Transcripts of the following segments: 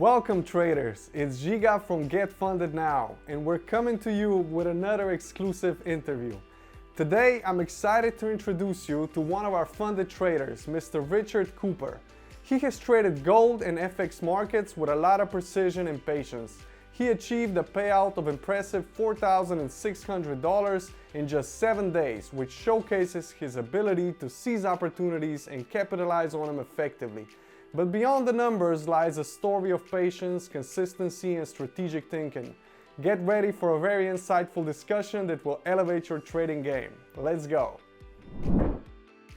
Welcome traders, it's Giga from Get Funded Now, and we're coming to you with another exclusive interview. Today I'm excited to introduce you to one of our funded traders, Mr. Richard Cooper. He has traded gold and FX markets with a lot of precision and patience. He achieved a payout of impressive $4,600 in just 7 days, which showcases his ability to seize opportunities and capitalize on them effectively. But beyond the numbers lies a story of patience, consistency, and strategic thinking. Get ready for a very insightful discussion that will elevate your trading game. Let's go.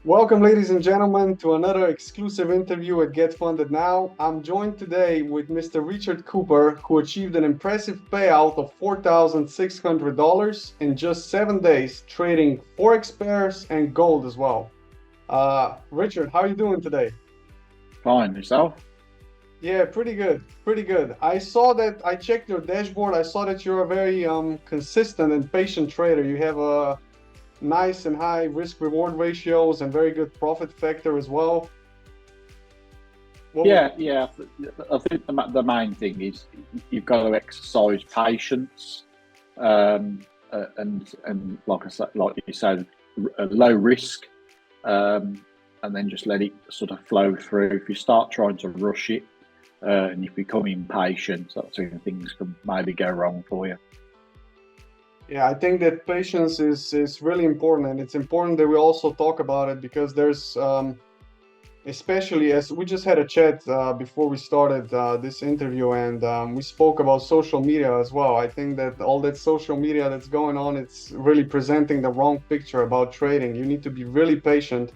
Welcome, ladies and gentlemen, to another exclusive interview at Get Funded Now. I'm joined today with Mr. Richard Cooper, who achieved an impressive payout of $4,600 in just 7 days, trading Forex pairs and gold as well. Richard, how are you doing today? Fine, yourself? Yeah, pretty good. I checked your dashboard. I saw that you're a very consistent and patient trader. You have a nice and high risk-reward ratios and very good profit factor as well. Yeah. I think the main thing is you've got to exercise patience, and like you said, a low risk. And then just let it sort of flow through. If you start trying to rush it and you become impatient, that's when things can maybe go wrong for you. Yeah, I think that patience is really important, and it's important that we also talk about it because there's, especially as we just had a chat before we started this interview, and we spoke about social media as well. I think that all that social media that's going on, it's really presenting the wrong picture about trading. You need to be really patient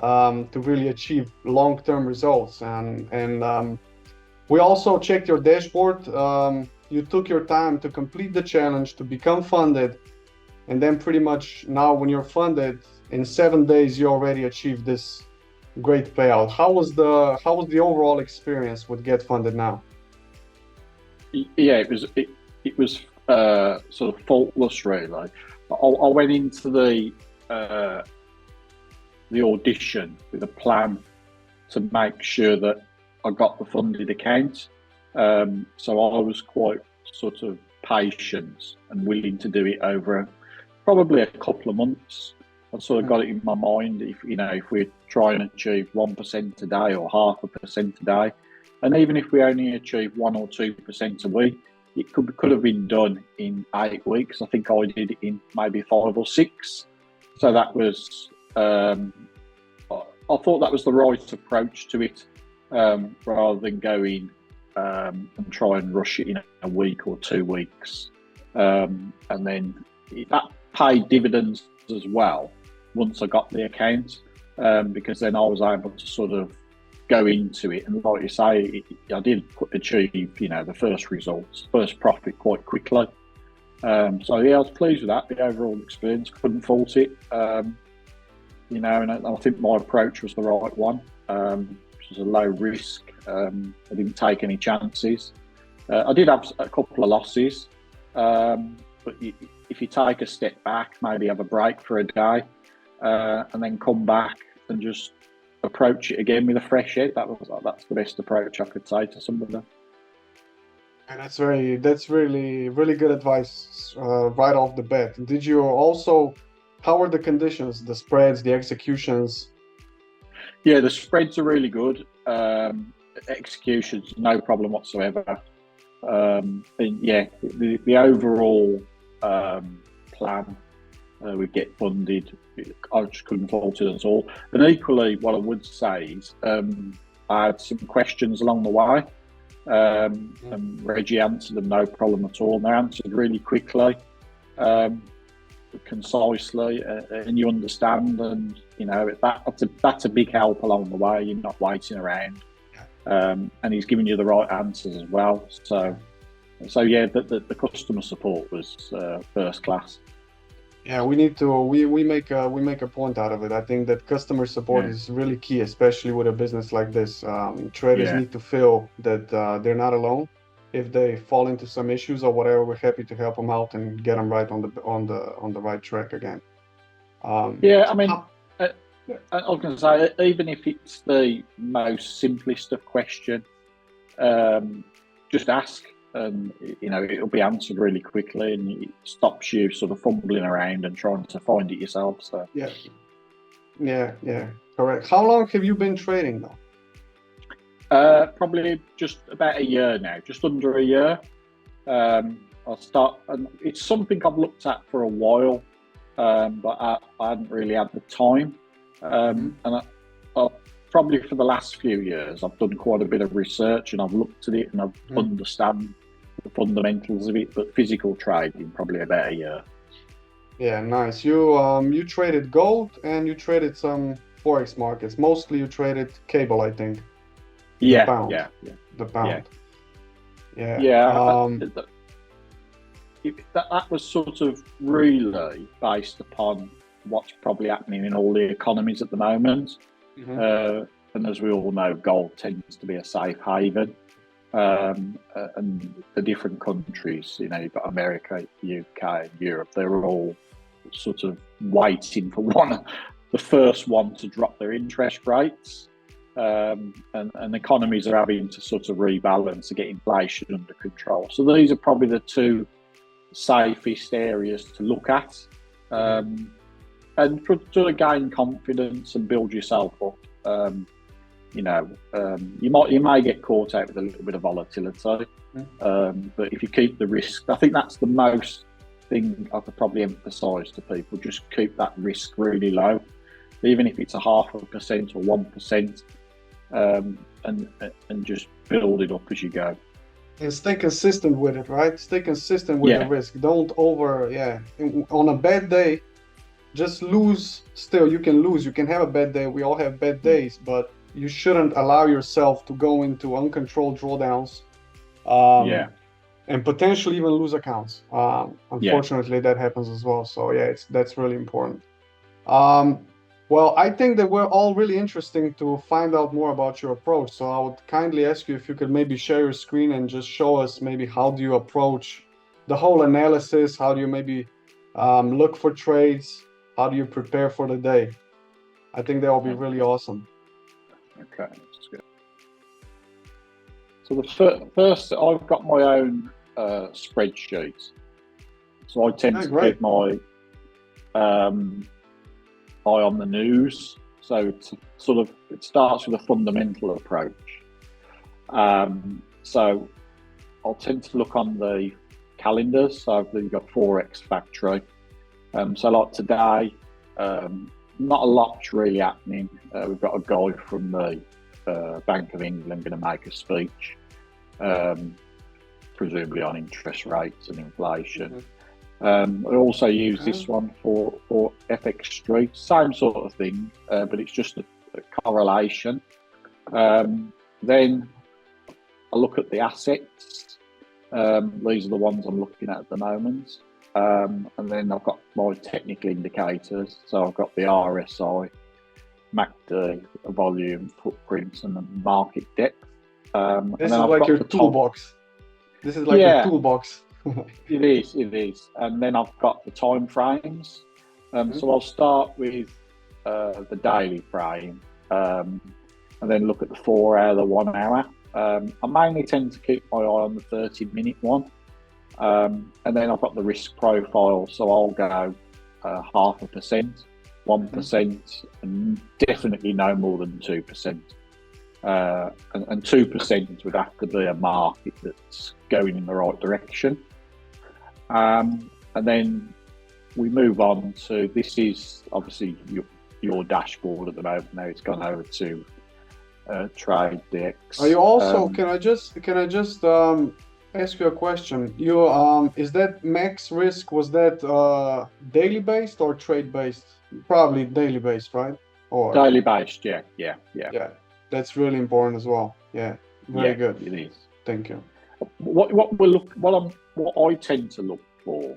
to really achieve long-term results. And we also checked your dashboard. You took your time to complete the challenge to become funded, and then pretty much now when you're funded in 7 days you already achieved this great payout. How was the overall experience with Get Funded Now? Yeah, it was sort of faultless, really. I went into the audition with a plan to make sure that I got the funded account. So I was quite sort of patient and willing to do it over probably a couple of months. I sort of got it in my mind, if we try and achieve 1% a day or 0.5% a day, and even if we only achieve 1 or 2% a week, it could have been done in 8 weeks. I think I did it in maybe 5 or 6. So that was I thought that was the right approach to it, rather than going and try and rush it in a week or 2 weeks. And then that paid dividends as well once I got the account, because then I was able to sort of go into it. And like you say, I did achieve, the first results, first profit quite quickly. So yeah, I was pleased with that. The overall experience, couldn't fault it. And I think my approach was the right one, which was a low risk. I didn't take any chances. I did have a couple of losses, but if you take a step back, maybe have a break for a day, and then come back and just approach it again with a fresh head, that's the best approach I could say to somebody. And that's really good advice right off the bat. Did you also? How are the conditions, the spreads, the executions? Yeah, the spreads are really good. Executions, no problem whatsoever. And yeah, the overall plan, we get funded. I just couldn't fault it at all. And equally, what I would say is I had some questions along the way. And Reggie answered them no problem at all. And they answered really quickly. Concisely, and you understand, and that's a big help along the way. You're not waiting around, and he's giving you the right answers as well. So yeah, the customer support was first class. Yeah, we need to we make a point out of it. I think that customer support is really key, especially with a business like this. Traders need to feel that they're not alone. If they fall into some issues or whatever, we're happy to help them out and get them right on the right track again. I mean, I was going to say, even if it's the most simplest of question, just ask, and it'll be answered really quickly, and it stops you sort of fumbling around and trying to find it yourself. So yeah, correct. How long have you been trading now? probably just about a year now, just under a year. I'll start, and it's something I've looked at for a while, but I hadn't really had the time. And I probably for the last few years, I've done quite a bit of research, and I've looked at it, and I've understand the fundamentals of it. But physical trading, probably about a year. Yeah, nice. You traded gold and you traded some forex markets. Mostly you traded cable, I think. The pound. Yeah. The pound. Yeah. Yeah. That was sort of really based upon what's probably happening in all the economies at the moment. And as we all know, gold tends to be a safe haven. And the different countries, you've got America, UK, and Europe, they're all sort of waiting for the first one to drop their interest rates. And economies are having to sort of rebalance to get inflation under control. So these are probably the two safest areas to look at, and to gain confidence and build yourself up. You may get caught out with a little bit of volatility, but if you keep the risk, I think that's the most thing I could probably emphasise to people. Just keep that risk really low, even if it's 0.5% or 1%, and just build it up as you go. And stay consistent with it, right? Stay consistent with the risk. Don't on a bad day, just lose. Still, you can lose. You can have a bad day. We all have bad days, but you shouldn't allow yourself to go into uncontrolled drawdowns, and potentially even lose accounts. Unfortunately, that happens as well. So that's really important. Well, I think that we're all really interesting to find out more about your approach. So I would kindly ask you if you could maybe share your screen and just show us maybe how do you approach the whole analysis? How do you maybe look for trades? How do you prepare for the day? I think that will be really awesome. Okay, that's good. So the first, I've got my own spreadsheet. So I tend to keep my eye on the news. So it starts with a fundamental approach. So I'll tend to look on the calendars. So we've got Forex Factory. So like today, not a lot's really happening. We've got a guy from the Bank of England going to make a speech, presumably on interest rates and inflation. I also use this one for FX Street, same sort of thing, but it's just a correlation. Then I look at the assets. These are the ones I'm looking at the moment. And then I've got my technical indicators. So I've got the RSI, MACD, volume, footprints, and the market depth. This is like your toolbox. This is like your toolbox. It is. And then I've got the time frames. So I'll start with the daily frame, and then look at the 4 hour, the 1 hour. I mainly tend to keep my eye on the 30-minute one. And then I've got the risk profile. So I'll go 0.5%, 1%, and definitely no more than 2%. And 2% would have to be a market that's going in the right direction. And then we move on to, this is obviously your dashboard at the moment. Now it's gone over to TradeDX. Are you also? Can I just ask you a question? Is that max risk? Was that daily based or trade based? Probably daily based, right? Or daily based, yeah. That's really important as well. Yeah, very good. It is. Thank you. What I tend to look for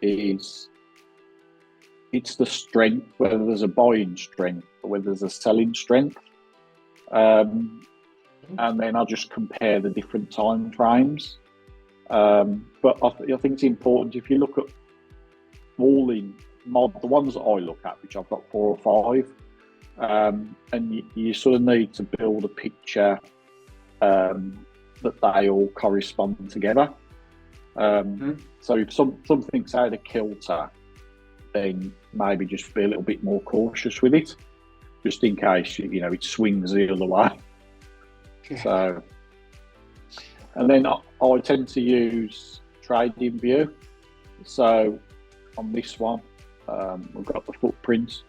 is it's the strength, whether there's a buying strength or whether there's a selling strength, and then I'll just compare the different time frames. But I think it's important, if you look at the ones that I look at, which I've got 4 or 5, and you sort of need to build a picture that they all correspond together. So if something's out of kilter, then maybe just be a little bit more cautious with it, just in case it swings the other way. So, and then I tend to use trading view. So on this one, we've got the footprint,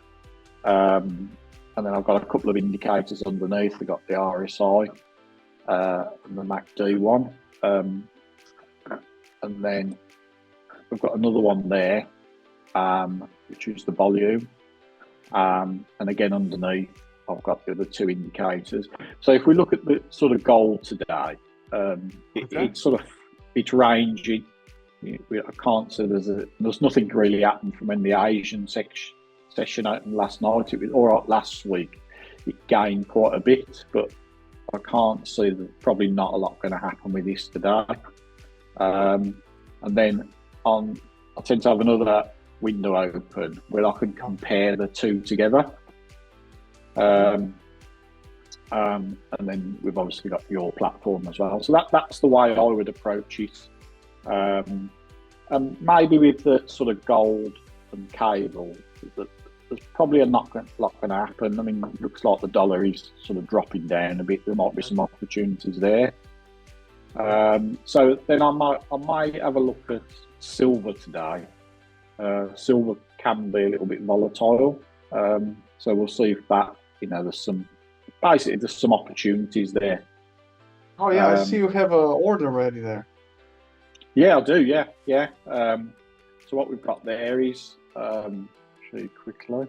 and then I've got a couple of indicators underneath. We've got the RSI and the MACD one, and then we've got another one there, which is the volume, and again underneath I've got the other two indicators. So if we look at the sort of gold today, it's ranging. I can't say there's nothing really happened from when the Asian session opened last night. It was all right last week. It gained quite a bit, but I can't see that probably not a lot going to happen with this today. And then I tend to have another window open where I can compare the two together. And then we've obviously got your platform as well. So that's the way I would approach it. And maybe with the sort of gold and cable, there's probably a lot going to happen. I mean, it looks like the dollar is sort of dropping down a bit. There might be some opportunities there. So then I might have a look at silver today. Silver can be a little bit volatile. So we'll see if that, there's some opportunities there. Oh yeah, I see you have an order ready there. Yeah, I do. Yeah. So what we've got there is, show you quickly.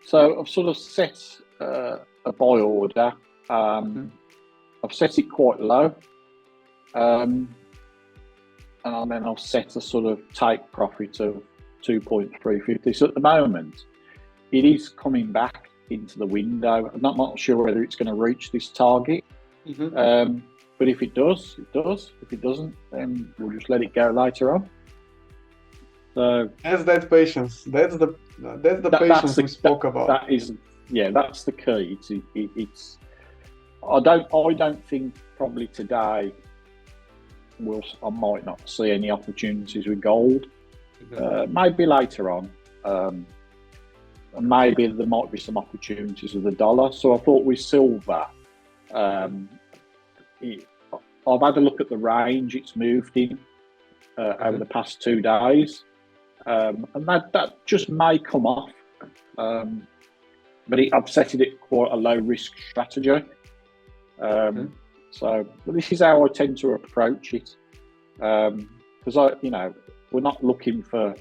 So I've sort of set a buy order. I've set it quite low, and then I've set a sort of take profit of 2.350. So at the moment, it is coming back into the window. I'm not sure whether it's going to reach this target. But if it does, it does. If it doesn't, then we'll just let it go later on. So that's that patience. That's the patience we spoke about. That's the key. It's. I don't think probably today I might not see any opportunities with gold. Maybe later on. Maybe there might be some opportunities with the dollar. So I thought with silver. I've had a look at the range it's moved in over the past 2 days, and that just may come off, but I've set it at quite a low risk strategy. So this is how I tend to approach it, because we're not looking for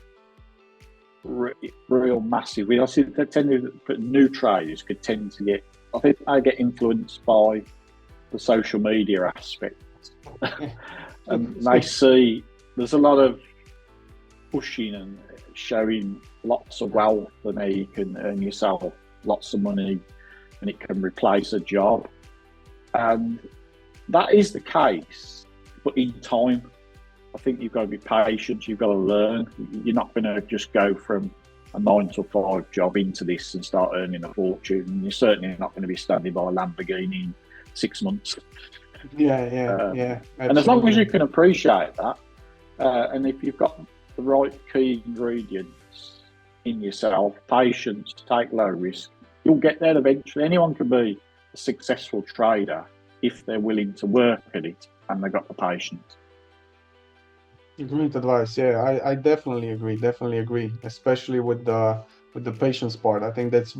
real massive. I see that new traders could tend to get. I think I get influenced by the social media aspect. And they see there's a lot of pushing and showing lots of wealth and how you can earn yourself lots of money and it can replace a job. And that is the case, but in time. I think you've got to be patient, you've got to learn. You're not going to just go from a 9 to 5 job into this and start earning a fortune. You're certainly not going to be standing by a Lamborghini in 6 months. Yeah. And as long as you can appreciate that, and if you've got the right key ingredients in yourself, patience, take low risk, you'll get there eventually. Anyone can be a successful trader if they're willing to work at it and they've got the patience. Great advice. Yeah, I definitely agree. Especially with the patience part. I think that's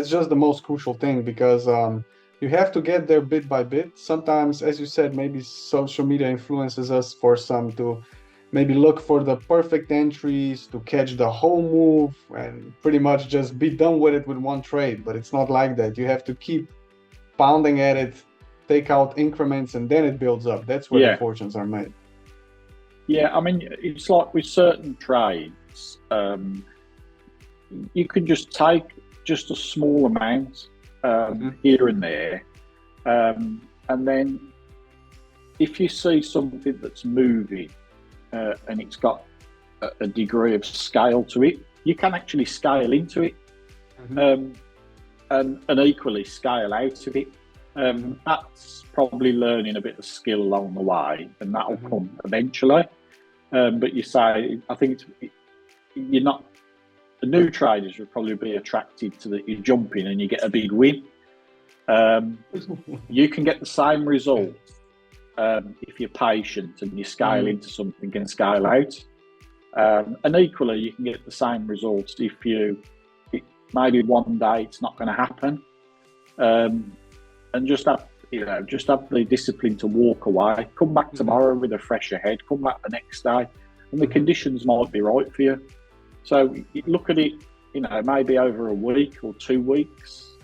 just the most crucial thing, because you have to get there bit by bit. Sometimes, as you said, maybe social media influences us for some to maybe look for the perfect entries to catch the whole move and pretty much just be done with it with one trade. But it's not like that. You have to keep pounding at it, take out increments, and then it builds up. That's where the fortunes are made. Yeah, I mean, it's like with certain trades, you can just take just a small amount here and there, and then if you see something that's moving and it's got a degree of scale to it, you can actually scale into it, and equally scale out of it. That's probably learning a bit of skill along the way, and that'll Hmm. come eventually. But you say, I think you're not. The new traders would probably be attracted to that you jump in and you get a big win. You can get the same result if you're patient and you scale Mm. into something and scale out. And equally, you can get the same results if maybe one day it's not going to happen, and just have the discipline to walk away. Come back tomorrow with a fresher head. Come back the next day, and the conditions might be right for you. So you look at it, maybe over a week or 2 weeks,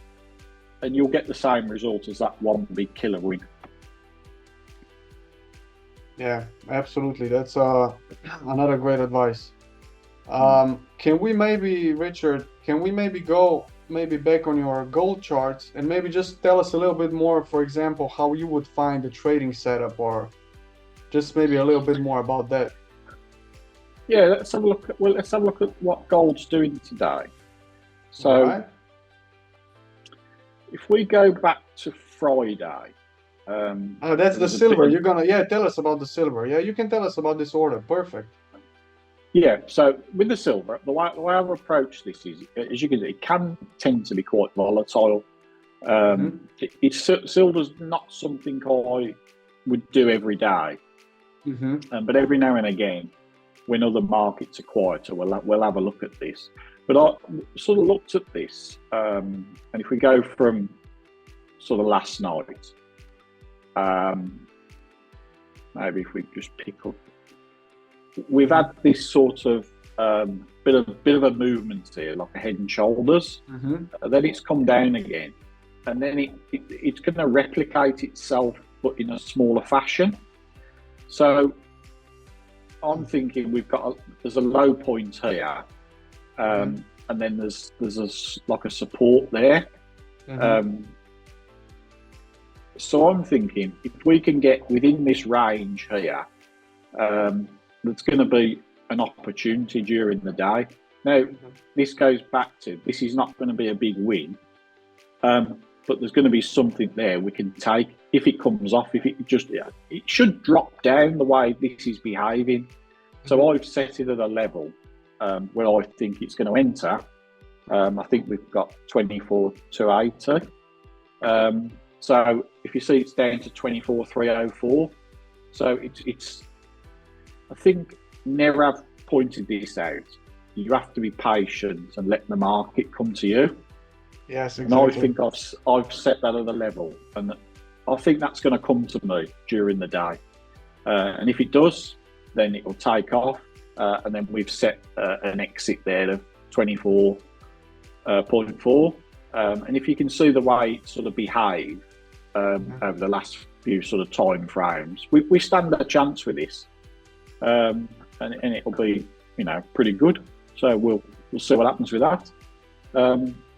and you'll get the same result as that one big killer win. Yeah, absolutely. That's another great advice. Mm. Can we maybe, Richard, go maybe back on your goal charts and maybe just tell us a little bit more, for example, how you would find the trading setup, or just maybe a little bit more about that. Yeah, let's have a look at what gold's doing today. All So right. if we go back to Friday, Oh, that's there the was a bit silver. of, You're gonna, yeah, tell us about the silver. Yeah, you can tell us about this order. Perfect. yeah. So with the silver, the way I've approached this is, as you can see, it can tend to be quite volatile. Mm-hmm. Silver's not something I would do every day, Mm-hmm. but every now and again, when other markets are quieter, we'll have a look at this. But I sort of looked at this, and if we go from sort of last night, maybe if we just pick up, we've had this sort of bit of a movement here, like a head and shoulders. Mm-hmm. Then it's come down again, and then it's going to replicate itself, but in a smaller fashion. So I'm thinking there's a low point here, and then there's like a support there. Mm-hmm. So I'm thinking if we can get within this range here, there's going to be an opportunity during the day. Now, this goes back to, this is not going to be a big win, but there's going to be something there we can take if it comes off. If it should drop down the way this is behaving. So I've set it at a level where I think it's going to enter. I think we've got 24,280. So if you see, it's down to 24,304. So it's. I think never have pointed this out. You have to be patient and let the market come to you. Yes, exactly. And I think I've set that at a level, and I think that's going to come to me during the day. And if it does, then it will take off. And then we've set an exit there of 24.4. And if you can see the way it sort of behaved over the last few sort of time frames, we stand a chance with this. And it'll be, pretty good. So we'll see what happens with that.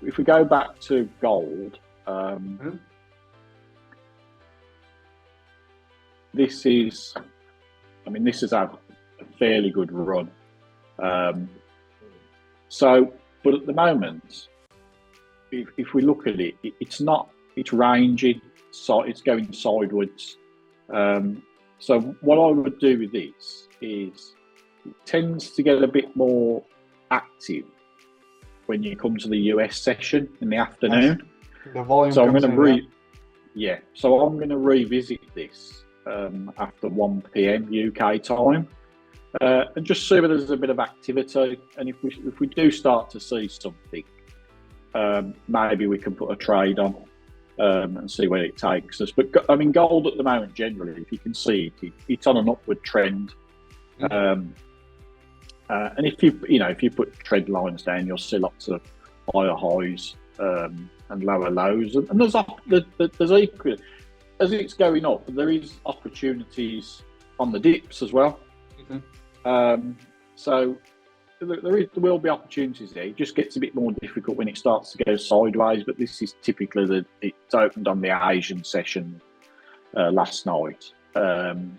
If we go back to gold, this has had a fairly good run. But at the moment, if we look at it, it's ranging, so it's going sideways. So what I would do with this is it tends to get a bit more active when you come to the US session in the afternoon. The volume So I'm comes going in, to So I'm going to revisit this after 1 p.m. UK time, and just see whether there's a bit of activity. And if we do start to see something, maybe we can put a trade on and see where it takes us. But gold at the moment, generally, if you can see it's on an upward trend. And if you put trend lines down, you'll see lots of higher highs and lower lows. And there's equal as it's going up, there is opportunities on the dips as well. So there will be opportunities there. It just gets a bit more difficult when it starts to go sideways. But this is typically it's opened on the Asian session last night. And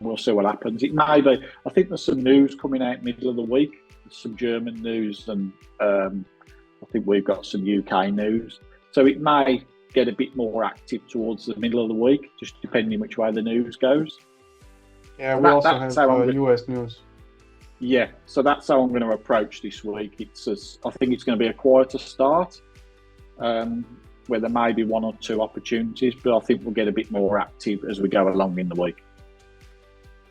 we'll see what happens. It may be. I think there's some news coming out middle of the week. Some German news, and I think we've got some UK news. So it may get a bit more active towards the middle of the week, just depending which way the news goes. Yeah, And we also that's have how I'm US news. yeah, so that's how I'm going to approach this week. I think it's going to be a quieter start, where there may be one or two opportunities, but I think we'll get a bit more active as we go along in the week.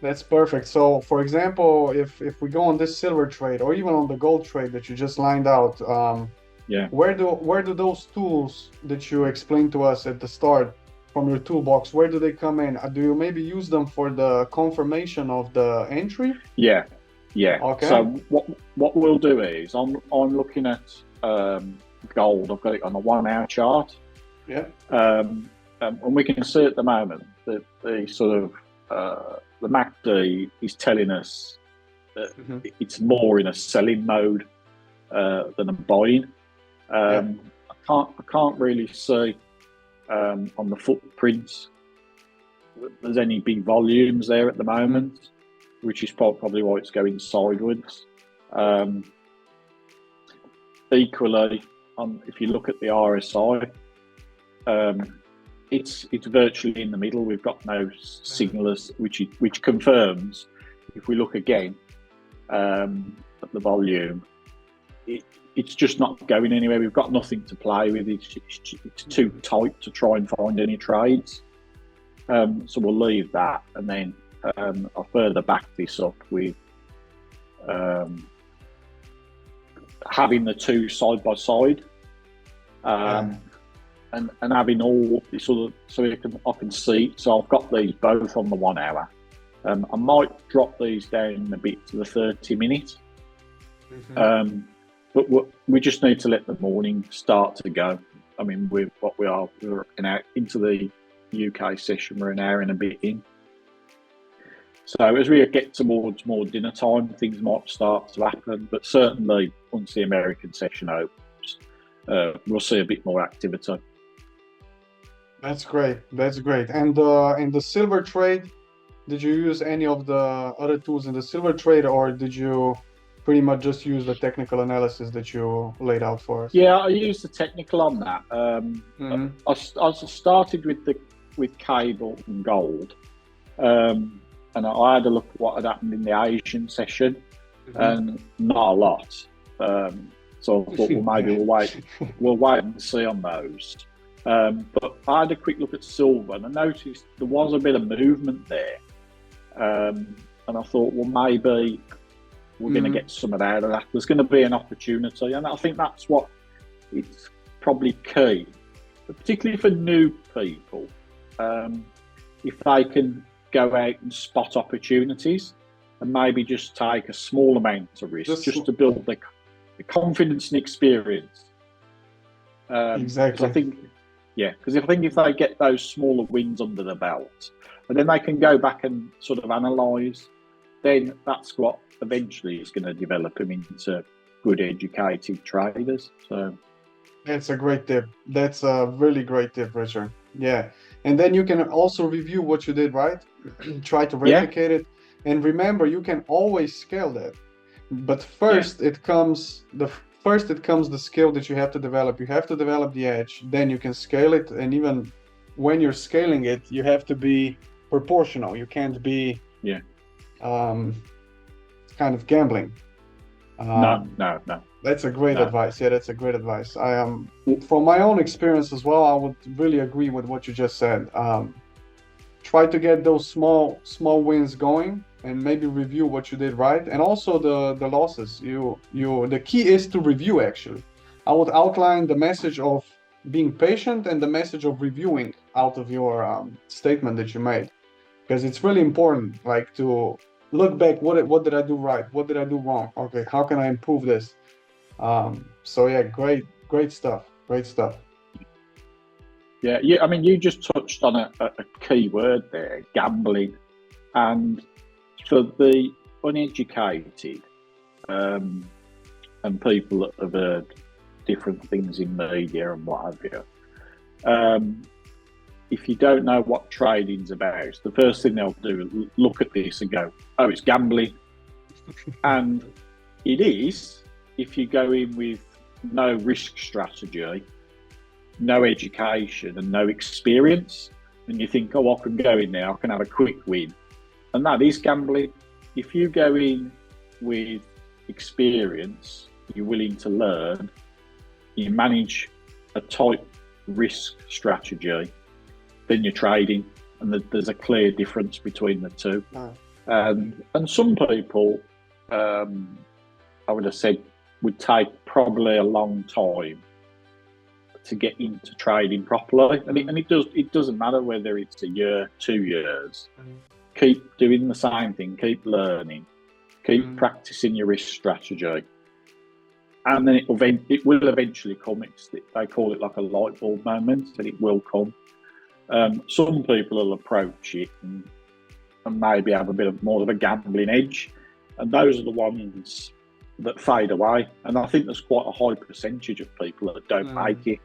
That's perfect. So, for example, if we go on this silver trade or even on the gold trade that you just lined out, Yeah. where do those tools that you explained to us at the start from your toolbox, where do they come in? Do you maybe use them for the confirmation of the entry? Yeah, yeah. So Okay. what we'll do is I'm looking at gold. I've got it on a 1 hour chart, Yeah. and we can see at the moment that the sort of the MACD is telling us that Hmm. it's more in a selling mode than a buying. Yeah. I can't really see on the footprints that there's any big volumes there at the Hmm. moment, which is probably why it's going sideways. Equally, if you look at the RSI, it's virtually in the middle. We've got no signalers, which confirms. If we look again at the volume, it's just not going anywhere. We've got nothing to play with. It's too tight to try and find any trades. So we'll leave that, and then I'll further back this up with having the two side by side, and having all this sort of so I can see. So I've got these both on the 1 hour. I might drop these down a bit to the 30-minute. But we just need to let the morning start to go. I mean, we're into the UK session. We're an hour and a bit in. So as we get towards more dinner time, things might start to happen. But certainly, once the American session opens, we'll see a bit more activity. That's great. That's great. And in the silver trade, did you use any of the other tools in the silver trade, or did you pretty much just use the technical analysis that you laid out for us? Yeah, I used the technical on that. I started with cable and gold, and I had a look at what had happened in the Asian session, and not a lot. So I thought, well, maybe we'll wait and see on those. But I had a quick look at silver, and I noticed there was a bit of movement there, and I thought, well, maybe we're going to get some of that. There's going to be an opportunity, and I think that's what it's probably key, but particularly for new people. If they can go out and spot opportunities and maybe just take a small amount of risk just to build the confidence and experience. Exactly. Because I think if they get those smaller wins under the belt, and then they can go back and sort of analyse, then that's what eventually is going to develop them into good, educated traders. So that's a great tip. That's a really great tip, Richard. Yeah. And then you can also review what you did right, try to replicate it. And remember, you can always scale that. But first it comes the skill that you have to develop. You have to develop the edge, then you can scale it. And even when you're scaling it, you have to be proportional. You can't be kind of gambling. No. That's a great advice. Yeah, that's a great advice. I am from my own experience as well. I would really agree with what you just said. Try to get those small wins going, and maybe review what you did right, and also the losses. The key is to review. Actually, I would outline the message of being patient and the message of reviewing out of your statement that you made, because it's really important. Like to look back. What did I do right? What did I do wrong? Okay, how can I improve this? So yeah, great stuff. Great stuff. Yeah. I mean, you just touched on a key word there, gambling, and for the uneducated and people that have heard different things in media and what have you, if you don't know what trading's about, the first thing they'll do is look at this and go, "Oh, it's gambling," and it is. If you go in with no risk strategy, no education and no experience, and you think, oh, I can go in there, I can have a quick win, and that is gambling. If you go in with experience, you're willing to learn, you manage a tight risk strategy, then you're trading, and there's a clear difference between the two. No. And some people, I would have said, would take probably a long time to get into trading properly, and it doesn't matter whether it's a year, 2 years. Keep doing the same thing, keep learning, keep practicing your risk strategy, and then it will eventually come. They call it like a light bulb moment, and it will come. Some people will approach it and maybe have a bit of more of a gambling edge, and those are the ones that fade away. And I think there's quite a high percentage of people that don't make it.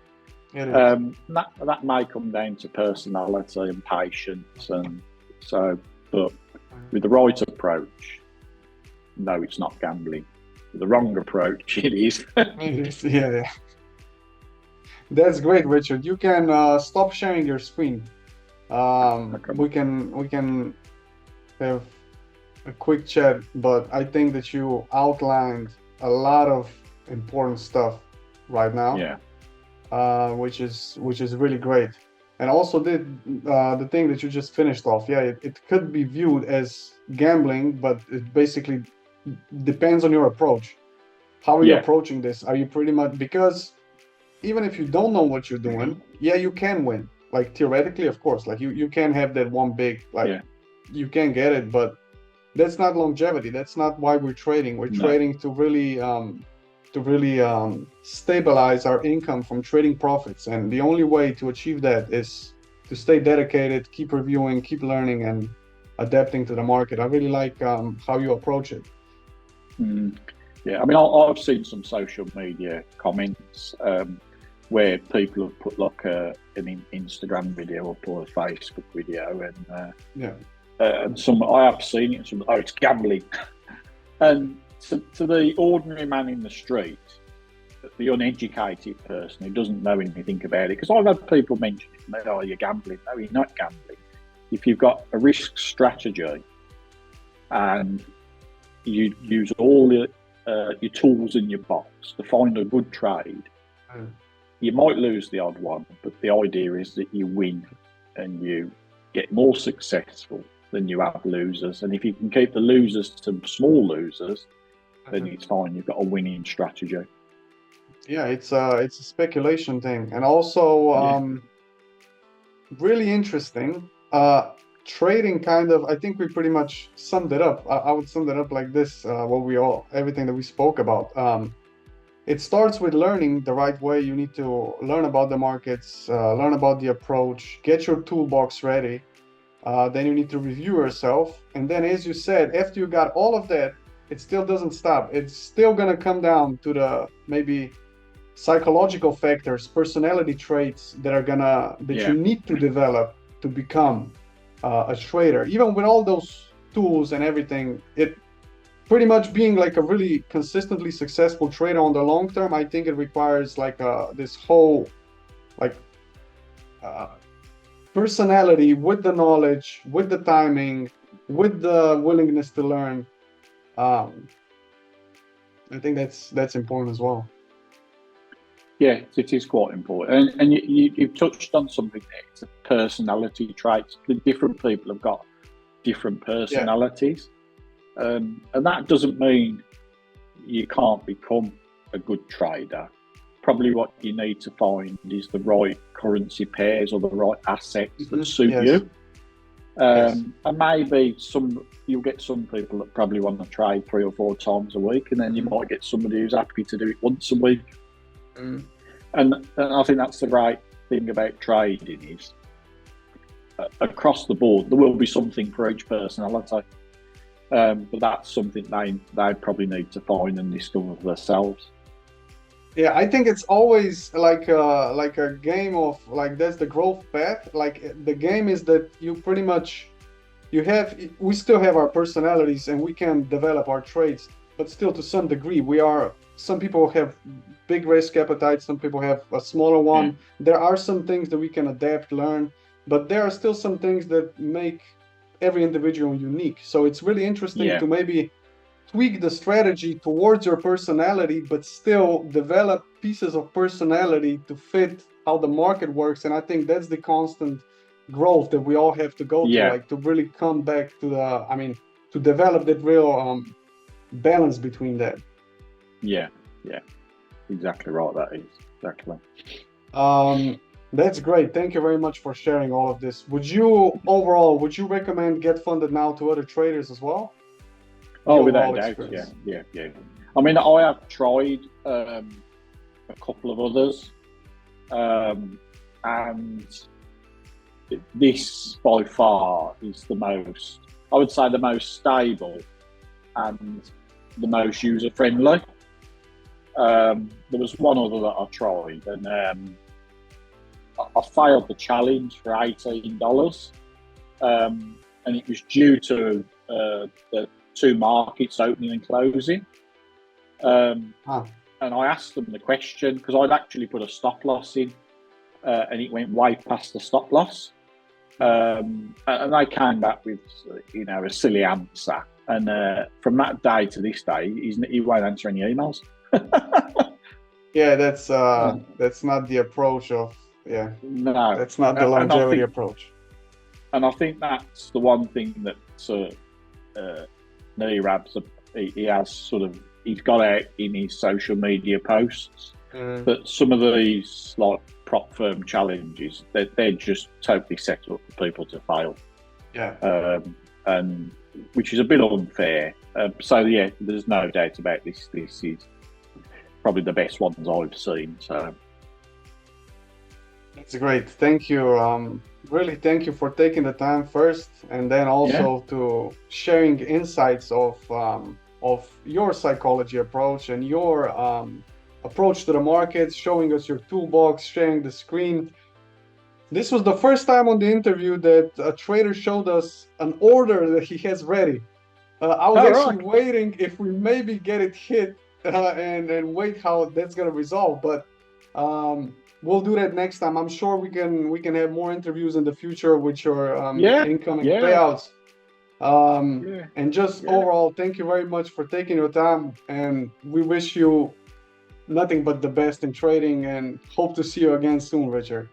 That may come down to personality and patience, and so. But with the right approach, no, it's not gambling. With the wrong approach, it is. It is, yeah. That's great, Richard. You can stop sharing your screen. Okay. We can have a quick chat, but I think that you outlined a lot of important stuff right now. Yeah. Which is really great. And also the thing that you just finished off, yeah, it could be viewed as gambling, but it basically depends on your approach. How are you approaching this? Are you pretty much, because even if you don't know what you're doing, yeah, you can win. Like theoretically, of course, like you can have that one big, like you can get it, but that's not longevity. That's not why we're trading. We're trading to really stabilize our income from trading profits, and the only way to achieve that is to stay dedicated, keep reviewing, keep learning, and adapting to the market. I really like how you approach it. Yeah, I mean, I've seen some social media comments where people have put like an Instagram video up or a Facebook video, and some I have seen it, and some, oh, it's gambling, and to the ordinary man in the street, the uneducated person who doesn't know anything about it, because I've had people mention it, oh, you're gambling. No, you're not gambling. If you've got a risk strategy and you use all your tools in your box to find a good trade, you might lose the odd one, but the idea is that you win and you get more successful than you have losers. And if you can keep the losers to small losers, then it's fine. You've got a winning strategy. Yeah, it's a speculation thing, and also really interesting. Trading kind of, I think we pretty much summed it up. I would sum it up like this: everything that we spoke about. It starts with learning the right way. You need to learn about the markets, learn about the approach, get your toolbox ready. Then you need to review yourself, and then, as you said, after you got all of that, it still doesn't stop. It's still going to come down to the maybe psychological factors, personality traits that you need to develop to become a trader. Even with all those tools and everything, it pretty much being like a really consistently successful trader on the long term, I think it requires like this whole like personality with the knowledge, with the timing, with the willingness to learn. I think that's important as well. Yeah, it is quite important. And you've touched on something there. It's a personality traits. The different people have got different personalities. And that doesn't mean you can't become a good trader. Probably what you need to find is the right currency pairs or the right assets that suit you. And maybe you'll get some people that probably want to trade 3 or 4 times a week, and then you might get somebody who's happy to do it once a week. And I think that's the great thing about trading is across the board there will be something for each personality, but that's something they probably need to find and discover for themselves. Yeah, I think it's always like a game of like that's the growth path. Like the game is that you pretty much we still have our personalities and we can develop our traits, but still to some degree we are some people have big risk appetite, some people have a smaller Yeah. one. There are some things that we can adapt, learn, but there are still some things that make every individual unique. So it's really interesting Yeah. to maybe tweak the strategy towards your personality, but still develop pieces of personality to fit how the market works. And I think that's the constant growth that we all have to go through, Yeah. like to really come back to the, I mean, to develop that real balance between that. Yeah. Yeah. Exactly right. That is exactly. Um, that's great. Thank you very much for sharing all of this. Would you overall, would you recommend Get Funded Now to other traders as well? The Oh, without a overall doubt. Yeah. experience. Yeah. Yeah. I mean, I have tried a couple of others, and this by far is the most, I would say, the most stable and the most user friendly. There was one other that I tried, and I failed the challenge for $18, and it was due to the two markets opening and closing. Ah, And I asked them the question because I'd actually put a stop loss in, and it went way past the stop loss. And they came back with, a silly answer. And from that day to this day, he won't answer any emails. yeah, that's not the approach of, yeah, No, that's not the and I longevity think, approach. that's the one thing that Nirab's he has sort of, he's got out in his social media posts Mm. that some of these like prop firm challenges, they're just totally set up for people to fail, Yeah. and which is a bit unfair. So yeah, there's no doubt about this. This is probably the best ones I've seen. So That's great. Thank you. Really, thank you for taking the time first, and then yeah, also to sharing insights of your psychology approach and your approach to the market, showing us your toolbox, sharing the screen. This was the first time on the interview that a trader showed us an order that he has ready. I was all actually right, waiting if we maybe get it hit and wait how that's gonna resolve, but we'll do that next time. I'm sure we can have more interviews in the future with your yeah, incoming yeah, payouts. yeah, And just yeah. overall, thank you very much for taking your time, and we wish you nothing but the best in trading, and hope to see you again soon, Richard.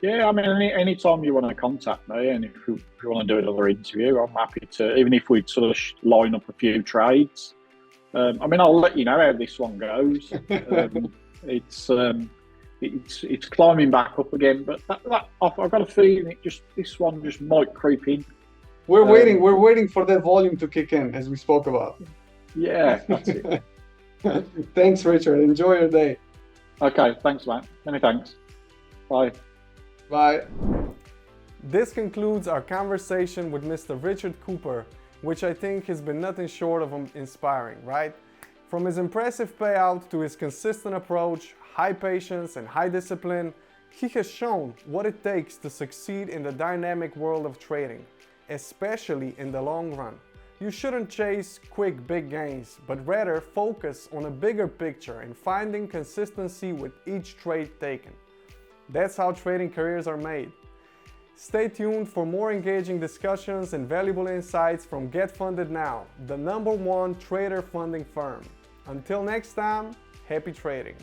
Yeah, I mean, any time you want to contact me, and if you want to do another interview, I'm happy to. Even if we sort of line up a few trades, I mean, I'll let you know how this one goes. It's it's climbing back up again, but I've got a feeling this one just might creep in. We're waiting. Um, We're waiting for that volume to kick in, as we spoke about. yeah, that's it. Thanks, Richard. Enjoy your day. Okay, thanks, man. Many thanks. Bye. Bye. This concludes our conversation with Mr. Richard Cooper, which I think has been nothing short of inspiring, right? From his impressive payout to his consistent approach, high patience, and high discipline, he has shown what it takes to succeed in the dynamic world of trading, especially in the long run. You shouldn't chase quick big gains, but rather focus on a bigger picture and finding consistency with each trade taken. That's how trading careers are made. Stay tuned for more engaging discussions and valuable insights from Get Funded Now, the #1 trader funding firm. Until next time, happy trading.